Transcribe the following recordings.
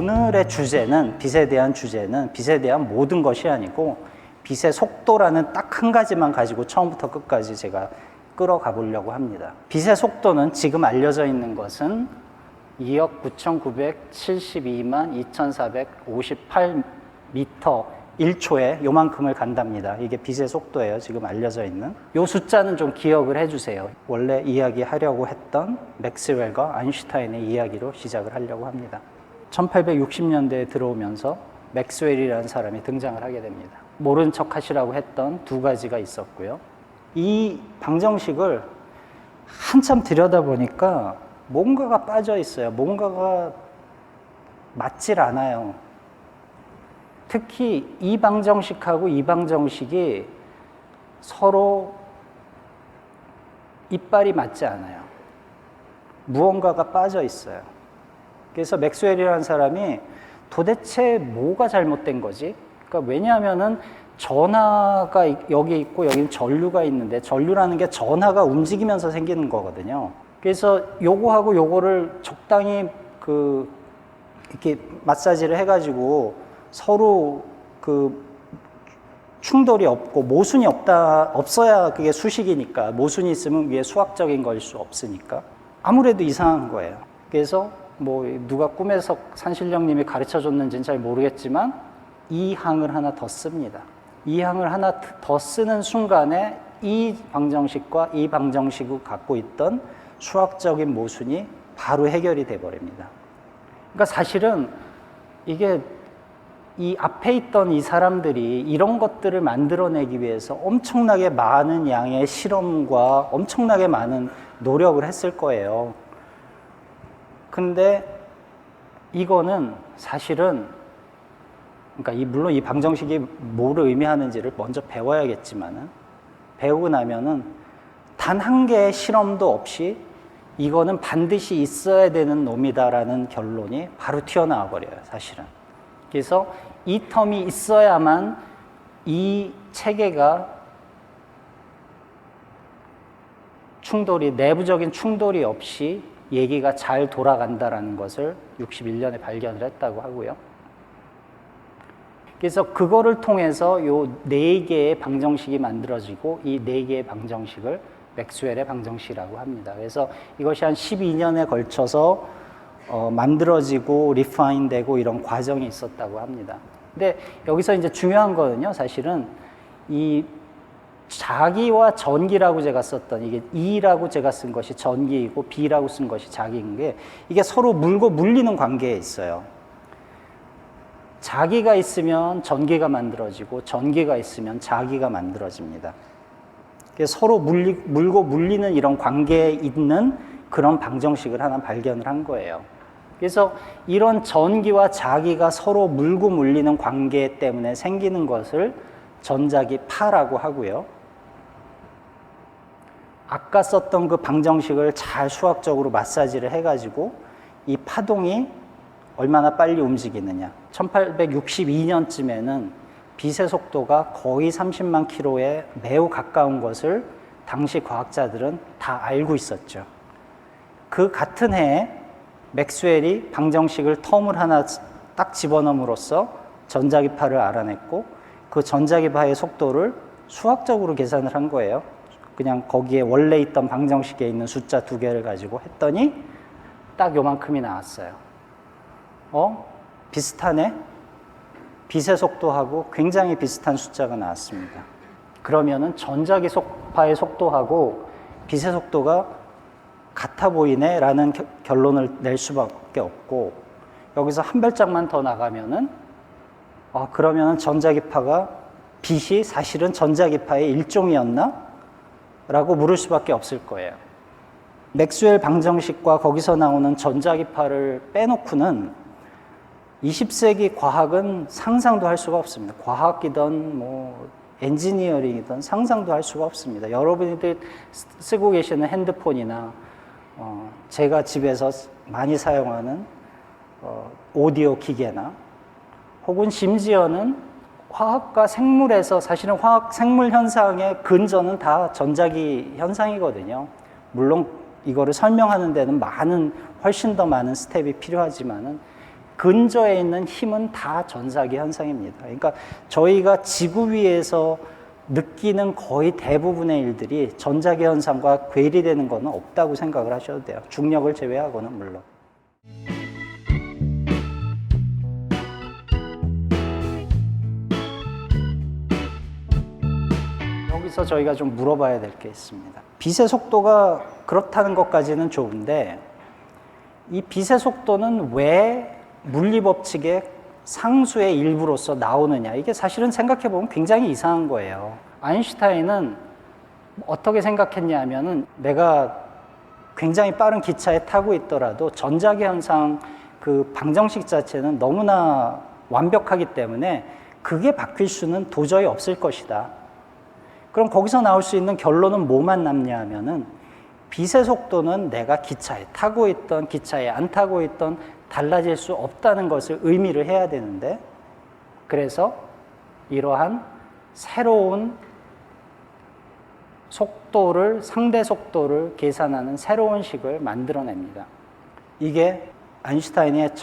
오늘의 주제는, 빛에 대한 주제는 빛에 대한 모든 것이 아니고 빛의 속도라는 딱 한 가지만 가지고 처음부터 끝까지 제가 끌어가 보려고 합니다. 빛의 속도는 지금 알려져 있는 것은 2억 9,972만 2,458m 1초에 요만큼을 간답니다. 이게 빛의 속도예요. 지금 알려져 있는. 요 숫자는 좀 기억을 해주세요. 원래 이야기하려고 했던 맥스웰과 아인슈타인의 이야기로 시작을 하려고 합니다. 1860년대에 들어오면서 맥스웰이라는 사람이 등장을 하게 됩니다. 모른 척 하시라고 했던 두 가지가 있었고요. 이 방정식을 한참 들여다보니까 뭔가가 빠져 있어요. 뭔가가 맞질 않아요. 특히 이 방정식하고 이 방정식이 서로 이빨이 맞지 않아요. 무언가가 빠져 있어요. 그래서 맥스웰이라는 사람이 도대체 뭐가 잘못된 거지? 그러니까 왜냐하면은 전하가 여기 있고 여기는 전류가 있는데 전류라는 게 전하가 움직이면서 생기는 거거든요. 그래서 요거하고 요거를 적당히 이렇게 마사지를 해가지고 서로 충돌이 없고 모순이 없어야 그게 수식이니까, 모순이 있으면 위에 수학적인 걸 수 없으니까 아무래도 이상한 거예요. 그래서 뭐 누가 꿈에서 산신령님이 가르쳐 줬는지는 잘 모르겠지만 이 항을 하나 더 씁니다. 이 항을 하나 더 쓰는 순간에 이 방정식과 이 방정식이 갖고 있던 수학적인 모순이 바로 해결이 돼 버립니다. 그러니까 사실은 이게 이 앞에 있던 이 사람들이 이런 것들을 만들어내기 위해서 엄청나게 많은 양의 실험과 엄청나게 많은 노력을 했을 거예요. 근데 이거는 사실은, 그러니까 물론 이 방정식이 뭐를 의미하는지를 먼저 배워야겠지만은, 배우고 나면은 단 한 개의 실험도 없이 이거는 반드시 있어야 되는 놈이다라는 결론이 바로 튀어나와 버려요, 사실은. 그래서 이 텀이 있어야만 이 체계가 내부적인 충돌이 없이 얘기가 잘 돌아간다라는 것을 61년에 발견을 했다고 하고요. 그래서 그거를 통해서 요 4개의 방정식이 만들어지고 이 4개의 방정식을 맥스웰의 방정식이라고 합니다. 그래서 이것이 한 12년에 걸쳐서 만들어지고 리파인되고 이런 과정이 있었다고 합니다. 근데 여기서 이제 중요한 거는요, 사실은 이 자기와 전기라고 제가 썼던, 이게 E라고 제가 쓴 것이 전기이고 B라고 쓴 것이 자기인 게, 이게 서로 물고 물리는 관계에 있어요. 자기가 있으면 전기가 만들어지고 전기가 있으면 자기가 만들어집니다. 그래서 서로 물고 물리는 이런 관계에 있는 그런 방정식을 하나 발견을 한 거예요. 그래서 이런 전기와 자기가 서로 물고 물리는 관계 때문에 생기는 것을 전자기파라고 하고요. 아까 썼던 그 방정식을 잘 수학적으로 마사지를 해가지고 이 파동이 얼마나 빨리 움직이느냐. 1862년쯤에는 빛의 속도가 거의 30만 킬로에 매우 가까운 것을 당시 과학자들은 다 알고 있었죠. 그 같은 해에 맥스웰이 방정식을 텀을 하나 딱 집어넣음으로써 전자기파를 알아냈고, 그 전자기파의 속도를 수학적으로 계산을 한 거예요. 그냥 거기에 원래 있던 방정식에 있는 숫자 2개를 가지고 했더니 딱 요만큼이 나왔어요. 비슷하네? 빛의 속도하고 굉장히 비슷한 숫자가 나왔습니다. 그러면은 전자기파의 속도하고 빛의 속도가 같아 보이네 라는 결론을 낼 수밖에 없고, 여기서 한 발짝만 더 나가면은 그러면은 전자기파가, 빛이 사실은 전자기파의 일종이었나? 라고 물을 수밖에 없을 거예요. 맥스웰 방정식과 거기서 나오는 전자기파를 빼놓고는 20세기 과학은 상상도 할 수가 없습니다. 과학이든 엔지니어링이든 상상도 할 수가 없습니다. 여러분들 쓰고 계시는 핸드폰이나 제가 집에서 많이 사용하는 오디오 기계나, 혹은 심지어는 화학과 생물에서, 사실은 화학 생물 현상의 근저는 다 전자기 현상이거든요. 물론 이거를 설명하는 데는 훨씬 더 많은 스텝이 필요하지만은 근저에 있는 힘은 다 전사기 현상입니다. 그러니까 저희가 지구 위에서 느끼는 거의 대부분의 일들이 전자기 현상과 괴리되는 것은 없다고 생각을 하셔도 돼요. 중력을 제외하고는 물론. 여기서 저희가 좀 물어봐야 될 게 있습니다. 빛의 속도가 그렇다는 것까지는 좋은데 이 빛의 속도는 왜 물리법칙의 상수의 일부로서 나오느냐, 이게 사실은 생각해보면 굉장히 이상한 거예요. 아인슈타인은 어떻게 생각했냐 하면은 내가 굉장히 빠른 기차에 타고 있더라도 전자기 현상 그 방정식 자체는 너무나 완벽하기 때문에 그게 바뀔 수는 도저히 없을 것이다. 그럼 거기서 나올 수 있는 결론은 뭐만 남냐 하면은 빛의 속도는 내가 기차에 타고 있던 기차에 안 타고 있던 달라질 수 없다는 것을 의미를 해야 되는데, 그래서 이러한 새로운 속도를, 상대 속도를 계산하는 새로운 식을 만들어냅니다. 이게 아인슈타인의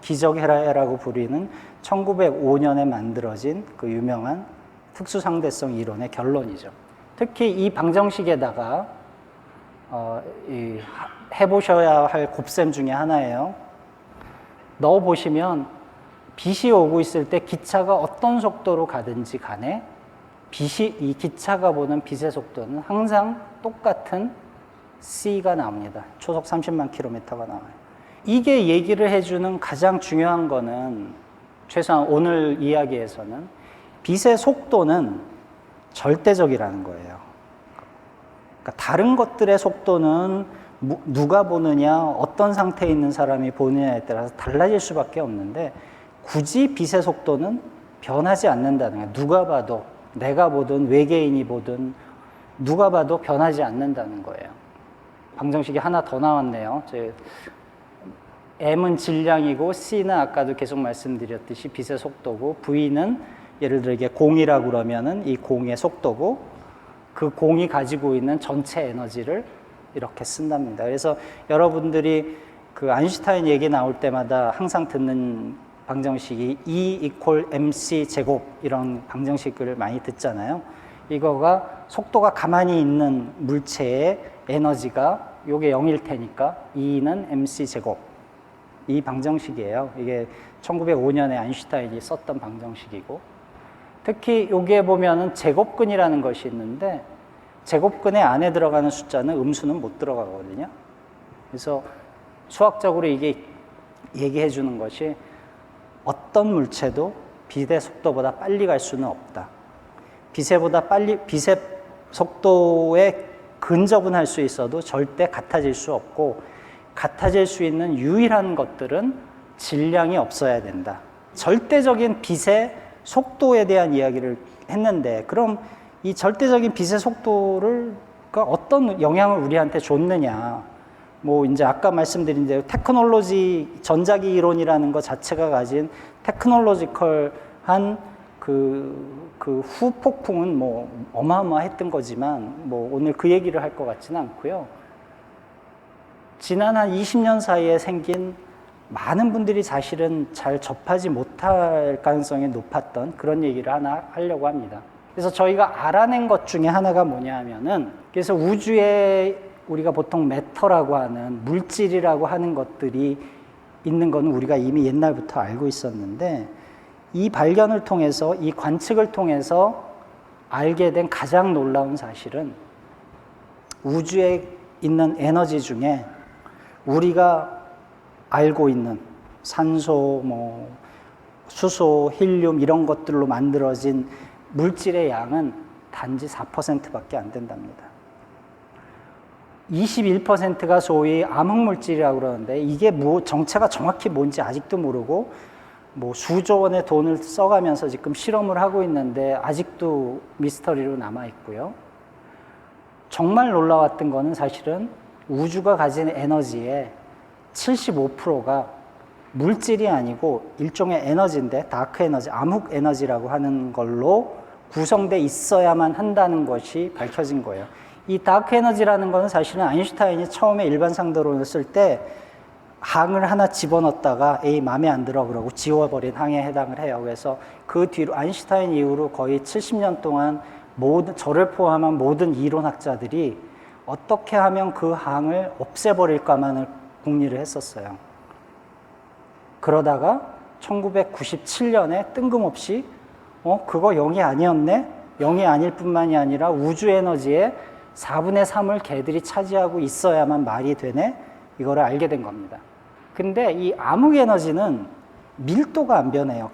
기적해라라고 부르는 1905년에 만들어진 그 유명한 특수상대성 이론의 결론이죠. 특히 이 방정식에다가 해보셔야 할 곱셈 중에 하나예요. 넣어보시면 빛이 오고 있을 때 기차가 어떤 속도로 가든지 간에 이 기차가 보는 빛의 속도는 항상 똑같은 c가 나옵니다. 초속 30만 킬로미터가 나와요. 이게 얘기를 해주는 가장 중요한 거는, 최소한 오늘 이야기에서는 빛의 속도는 절대적이라는 거예요. 그러니까 다른 것들의 속도는 누가 보느냐, 어떤 상태에 있는 사람이 보느냐에 따라서 달라질 수밖에 없는데 굳이 빛의 속도는 변하지 않는다는 거예요. 누가 봐도, 내가 보든 외계인이 보든 누가 봐도 변하지 않는다는 거예요. 방정식이 하나 더 나왔네요. M은 질량이고 C는 아까도 계속 말씀드렸듯이 빛의 속도고, V는 예를 들어 이게 공이라고 그러면은 이 공의 속도고, 그 공이 가지고 있는 전체 에너지를 이렇게 쓴답니다. 그래서 여러분들이 그 아인슈타인 얘기 나올 때마다 항상 듣는 방정식이 E = mc 제곱, 이런 방정식을 많이 듣잖아요. 이거가 속도가 가만히 있는 물체의 에너지가 요게 0일 테니까 E는 mc 제곱, 이 방정식이에요. 이게 1905년에 아인슈타인이 썼던 방정식이고, 특히 여기에 보면은 제곱근이라는 것이 있는데 제곱근의 안에 들어가는 숫자는 음수는 못 들어가거든요. 그래서 수학적으로 이게 얘기해 주는 것이 어떤 물체도 빛의 속도보다 빨리 갈 수는 없다. 빛의 속도에 근접은 할 수 있어도 절대 같아질 수 없고, 같아질 수 있는 유일한 것들은 질량이 없어야 된다. 절대적인 빛의 속도에 대한 이야기를 했는데, 그럼 이 절대적인 빛의 속도를 어떤 영향을 우리한테 줬느냐? 뭐 이제 아까 말씀드린 대로 테크놀로지, 전자기 이론이라는 것 자체가 가진 테크놀로지컬한 그 후폭풍은 뭐 어마어마했던 거지만 뭐 오늘 그 얘기를 할 것 같지는 않고요. 지난 한 20년 사이에 생긴 많은 분들이 사실은 잘 접하지 못할 가능성이 높았던 그런 얘기를 하나 하려고 합니다. 그래서 저희가 알아낸 것 중에 하나가 뭐냐 하면은, 그래서 우주에 우리가 보통 매터라고 하는 물질이라고 하는 것들이 있는 건 우리가 이미 옛날부터 알고 있었는데, 이 발견을 통해서, 이 관측을 통해서 알게 된 가장 놀라운 사실은 우주에 있는 에너지 중에 우리가 알고 있는 산소, 뭐 수소, 헬륨 이런 것들로 만들어진 물질의 양은 단지 4%밖에 안 된답니다. 21%가 소위 암흑물질이라고 그러는데, 이게 뭐 정체가 정확히 뭔지 아직도 모르고 뭐 수조 원의 돈을 써가면서 지금 실험을 하고 있는데 아직도 미스터리로 남아 있고요. 정말 놀라웠던 거는 사실은 우주가 가진 에너지의 75%가 물질이 아니고 일종의 에너지인데, 다크 에너지, 암흑 에너지라고 하는 걸로 구성돼 있어야만 한다는 것이 밝혀진 거예요. 이 다크 에너지라는 것은 사실은 아인슈타인이 처음에 일반 상대론을 쓸 때 항을 하나 집어넣었다가 에이 마음에 안 들어 그러고 지워버린 항에 해당을 해요. 그래서 그 뒤로 아인슈타인 이후로 거의 70년 동안 저를 포함한 모든 이론학자들이 어떻게 하면 그 항을 없애버릴까만을 궁리를 했었어요. 그러다가 1997년에 뜬금없이 그거 0이 아니었네? 0이 아닐 뿐만이 아니라 우주 에너지의 4분의 3을 걔들이 차지하고 있어야만 말이 되네? 이거를 알게 된 겁니다. 근데 이 암흑 에너지는 밀도가 안 변해요.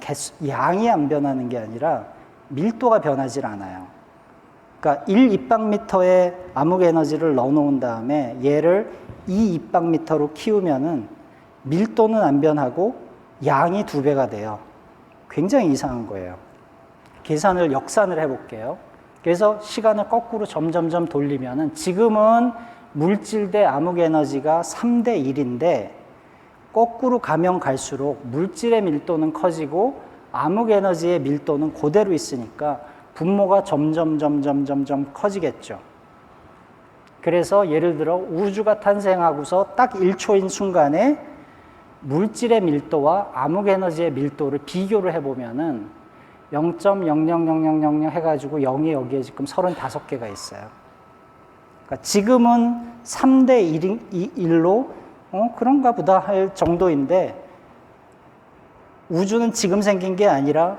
양이 안 변하는 게 아니라 밀도가 변하질 않아요. 그러니까 1입방미터의 암흑 에너지를 넣어놓은 다음에 얘를 2입방미터로 키우면은 밀도는 안 변하고 양이 2배가 돼요. 굉장히 이상한 거예요. 역산을 해볼게요. 그래서 시간을 거꾸로 점점점 돌리면은 지금은 물질 대 암흑 에너지가 3대 1인데 거꾸로 가면 갈수록 물질의 밀도는 커지고 암흑 에너지의 밀도는 그대로 있으니까 분모가 점점 커지겠죠. 그래서 예를 들어 우주가 탄생하고서 딱 1초인 순간에 물질의 밀도와 암흑 에너지의 밀도를 비교를 해보면은 0.000000 해가지고 0이 여기에 지금 35개가 있어요. 그러니까 지금은 3대 1로 그런가 보다 할 정도인데 우주는 지금 생긴 게 아니라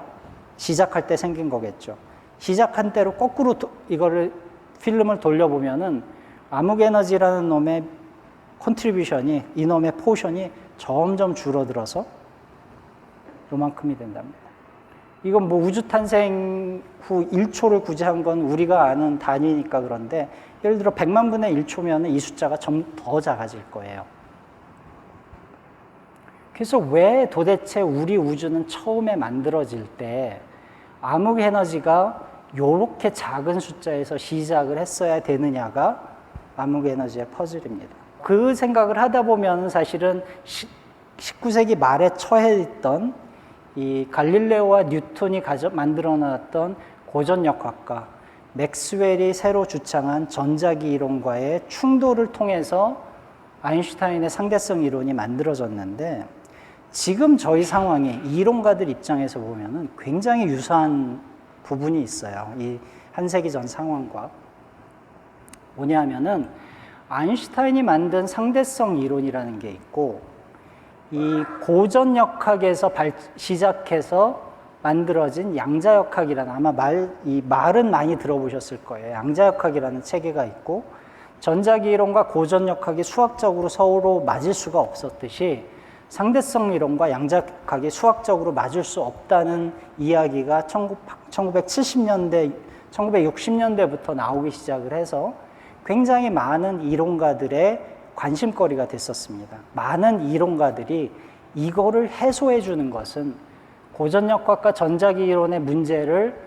시작할 때 생긴 거겠죠. 시작한 대로 거꾸로 이거를 필름을 돌려보면은 암흑 에너지라는 놈의 컨트리뷰션이 이놈의 포션이 점점 줄어들어서 요만큼이 된답니다. 이건 뭐 우주 탄생 후 1초를 구제한 건 우리가 아는 단위니까 그런데 예를 들어 100만 분의 1초면 이 숫자가 좀 더 작아질 거예요. 그래서 왜 도대체 우리 우주는 처음에 만들어질 때 암흑 에너지가 이렇게 작은 숫자에서 시작을 했어야 되느냐가 암흑 에너지의 퍼즐입니다. 그 생각을 하다 보면 사실은 19세기 말에 처해 있던 이 갈릴레오와 뉴턴이 만들어 놨던 고전역학과 맥스웰이 새로 주창한 전자기 이론과의 충돌을 통해서 아인슈타인의 상대성 이론이 만들어졌는데 지금 저희 상황이 이론가들 입장에서 보면은 굉장히 유사한 부분이 있어요. 이 한 세기 전 상황과. 뭐냐면은 아인슈타인이 만든 상대성 이론이라는 게 있고 이 고전역학에서 시작해서 만들어진 양자역학이라는 아마 말은 많이 들어보셨을 거예요. 양자역학이라는 체계가 있고 전자기 이론과 고전역학이 수학적으로 서로 맞을 수가 없었듯이 상대성 이론과 양자역학이 수학적으로 맞을 수 없다는 이야기가 1970년대, 1960년대부터 나오기 시작을 해서 굉장히 많은 이론가들의 관심거리가 됐었습니다. 많은 이론가들이 이거를 해소해 주는 것은 고전역학과 전자기 이론의 문제를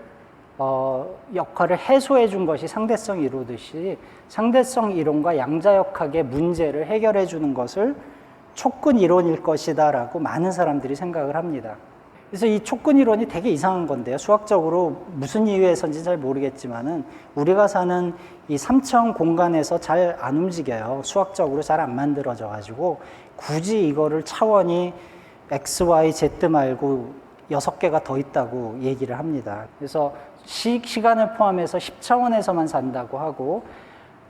역할을 해소해 준 것이 상대성 이론이듯이 상대성 이론과 양자역학의 문제를 해결해 주는 것을 촉근 이론일 것이다 라고 많은 사람들이 생각을 합니다. 그래서 이 촉근 이론이 되게 이상한 건데요. 수학적으로 무슨 이유에서인지 잘 모르겠지만은 우리가 사는 이 3차원 공간에서 잘 안 움직여요. 수학적으로 잘 안 만들어져 가지고 굳이 이거를 차원이 X, Y, Z 말고 6개가 더 있다고 얘기를 합니다. 그래서 시간을 포함해서 10차원에서만 산다고 하고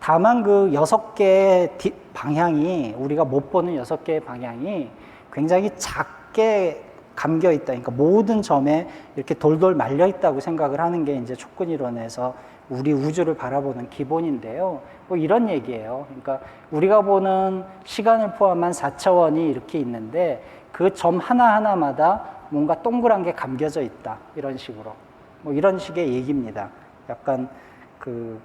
다만 그 6개의 방향이 우리가 못 보는 6개의 방향이 굉장히 작게 감겨 있다. 그러니까 모든 점에 이렇게 돌돌 말려 있다고 생각을 하는 게 이제 촉근 이론에서 우리 우주를 바라보는 기본인데요. 뭐 이런 얘기예요. 그러니까 우리가 보는 시간을 포함한 4차원이 이렇게 있는데 그 점 하나하나마다 뭔가 동그란 게 감겨져 있다. 이런 식으로. 뭐 이런 식의 얘기입니다. 약간 그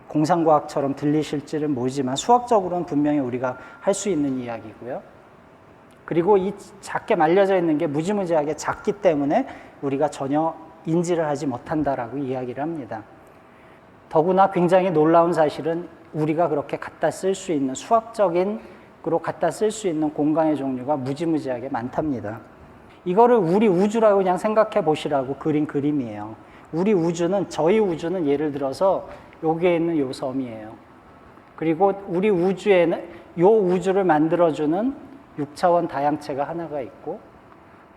공상과학처럼 들리실지는 모르지만 수학적으로는 분명히 우리가 할 수 있는 이야기고요. 그리고 이 작게 말려져 있는 게 무지무지하게 작기 때문에 우리가 전혀 인지를 하지 못한다라고 이야기를 합니다. 더구나 굉장히 놀라운 사실은 우리가 그렇게 갖다 쓸 수 있는 수학적인으로 갖다 쓸 수 있는 공간의 종류가 무지무지하게 많답니다. 이거를 우리 우주라고 그냥 생각해 보시라고 그린 그림이에요. 우리 우주는 저희 우주는 예를 들어서 여기에 있는 요 섬이에요. 그리고 우리 우주에는 요 우주를 만들어주는 6차원 다양체가 하나가 있고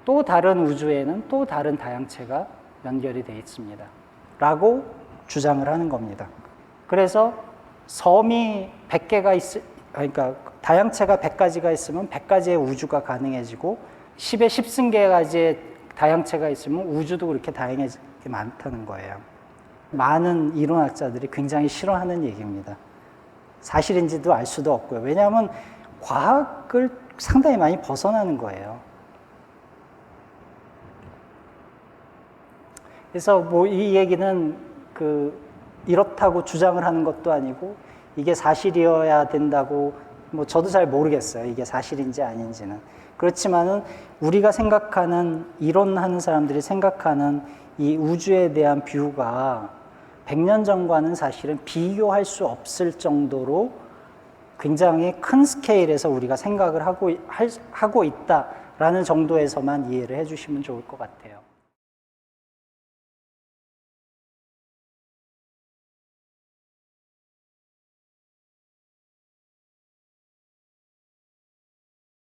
또 다른 우주에는 또 다른 다양체가 연결이 되어 있습니다. 라고 주장을 하는 겁니다. 그래서 섬이 100개가 그러니까 다양체가 100가지가 있으면 100가지의 우주가 가능해지고 10의 10승계가지의 다양체가 있으면 우주도 그렇게 다양하게 많다는 거예요. 많은 이론학자들이 굉장히 싫어하는 얘기입니다. 사실인지도 알 수도 없고요. 왜냐하면 과학을 상당히 많이 벗어나는 거예요. 그래서 뭐 이 얘기는 이렇다고 주장을 하는 것도 아니고 이게 사실이어야 된다고 뭐 저도 잘 모르겠어요. 이게 사실인지 아닌지는. 그렇지만은 우리가 생각하는 이론하는 사람들이 생각하는 이 우주에 대한 뷰가 100년 전과는 사실은 비교할 수 없을 정도로 굉장히 큰 스케일에서 우리가 생각을 하고 있다라는 정도에서만 이해를 해주시면 좋을 것 같아요.